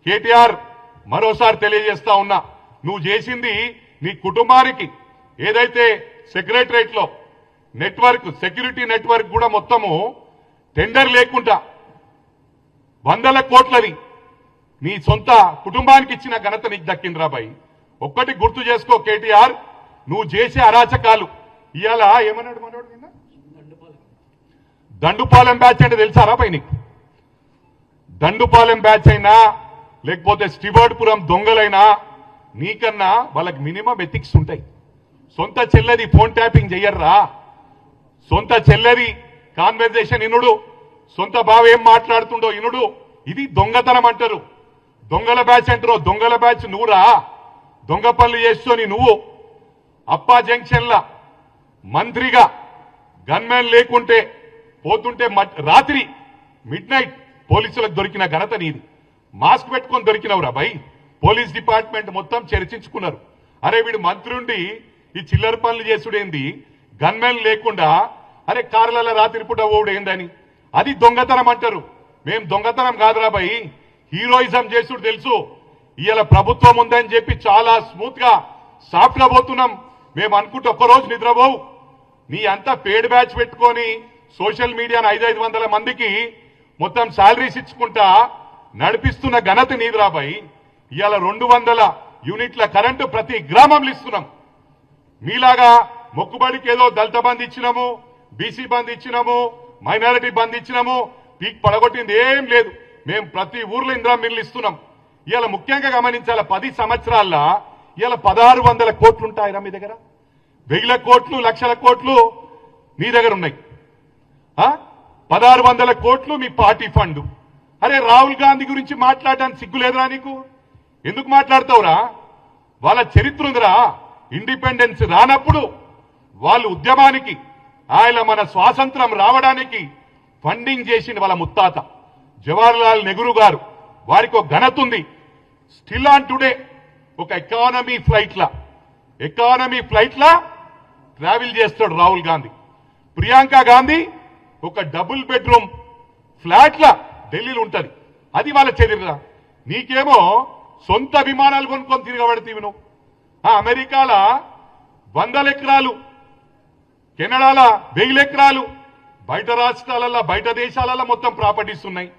కేటీఆర్ మరోసారి తెలియజేస్తా ఉన్నా, నువ్వు చేసింది నీ కుటుంబానికి ఏదైతే సెక్రటరేట్ లో నెట్వర్క్ సెక్యూరిటీ నెట్వర్క్ కూడా మొత్తము టెండర్ లేకుండా వందల కోట్లది నీ సొంత కుటుంబానికి ఇచ్చిన ఘనత నీకు దక్కిందిరా బాయ్. ఒక్కటి గుర్తు చేసుకో కేటీఆర్, నువ్వు చేసే అరాచకాలు. ఇవాళ ఏమన్నాడు మనోడు నిన్న, దండుపాలెం బ్యాచ్ అంటే తెలుసారా బాయ్ నీకు? దండుపాలెం బ్యాచ్ అయినా లేకపోతే స్టివర్డ్పురం దొంగలైనా నీకన్నా వాళ్ళకి మినిమం ఎథిక్స్ ఉంటాయి. సొంత చెల్లెది ఫోన్ ట్యాపింగ్ చెయ్యర్రా, సొంత చెల్లెది కాన్వర్జేషన్ ఇనుడు, సొంత బావ ఏం మాట్లాడుతుండో ఇనుడు, ఇది దొంగతనం అంటారు. దొంగల బ్యాచ్ అంటారు. దొంగల బ్యాచ్ నువ్వురా, దొంగ పనులు చేస్తూని నువ్వు అప్పా జంక్షన్ల మంత్రిగా గన్మెన్ లేకుంటే పోతుంటే రాత్రి మిడ్ నైట్ పోలీసులకు దొరికిన ఘనత నీది. మాస్క్ పెట్టుకొని దొరికినవురా భయ్. పోలీస్ డిపార్ట్మెంట్ మొత్తం చర్చించుకున్నారు, అరే వీడు మంత్రి ఉండి ఈ చిల్లర పనులు చేసుడేంది, గన్మెన్ లేకుండా అరే కార్లలో రాత్రి పూట ఓడు ఏందని. అది దొంగతనం అంటారు. మేం దొంగతనం కాదురా భయ్, హీరోయిజం చేసుడు తెలుసు. ఇవాళ ప్రభుత్వం ఉందని చెప్పి చాలా స్మూత్ గా సాఫ్ట్ గా పోతున్నాం. మేము అనుకుంటే ఒక్కరోజు నిద్రపోవు. నీ అంతా పేడ్ బ్యాచ్ పెట్టుకొని సోషల్ మీడియాను 500 మందికి మొత్తం శాలరీస్ ఇచ్చుకుంటా నడిపిస్తున్న ఘనత నీదిరా భయ్. ఇవాళ 200 యూనిట్ల కరెంటు ప్రతి గ్రామంలో ఇస్తున్నాం. మీలాగా మొక్కుబడికి ఏదో దళిత బంద్ ఇచ్చినాము, బీసీ బంద్ ఇచ్చినాము, మైనారిటీ బంద్ ఇచ్చినాము, పీక్ పడగొట్టింది ఏం లేదు. మేము ప్రతి ఊర్లో ఇందిరా మిల్లు ఇస్తున్నాం. ఇవాళ ముఖ్యంగా గమనించాల 10 సంవత్సరాల్లో ఇవాళ 1600 కోట్లు ఉంటాయిరా మీ దగ్గర. 1000 కోట్లు, లక్షల కోట్లు మీ దగ్గర ఉన్నాయి. 1600 కోట్లు మీ పార్టీ ఫండ్. అరే రాహుల్ గాంధీ గురించి మాట్లాడడానికి సిగ్గులేదురా నీకు? ఎందుకు మాట్లాడతావురా? వాళ్ళ చరిత్ర ఉందిరా. ఇండిపెండెన్స్ రానప్పుడు వాళ్ళు ఉద్యమానికి ఆయన మన స్వాతంత్రం రావడానికి ఫండింగ్ చేసింది వాళ్ళ ముత్తాత జవహర్లాల్ నెహ్రూ గారు. వారికి ఒక ఘనత ఉంది. స్టిల్ ఆన్ టుడే ఒక ఎకానమీ ఫ్లైట్లా ట్రావెల్ చేస్తాడు రాహుల్ గాంధీ. ప్రియాంక గాంధీ ఒక డబుల్ బెడ్రూమ్ ఫ్లాట్ల ఢిల్లీలో ఉంటది. అది వాళ్ళ చరిత్ర. నీకేమో సొంత విమానాలు కొనుక్కొని తిరగబడితీవి నువ్వు. అమెరికాల 100 ఎకరాలు, కెనడాల 1000 ఎకరాలు, బయట రాష్ట్రాలలో బయట దేశాలలో మొత్తం ప్రాపర్టీస్ ఉన్నాయి.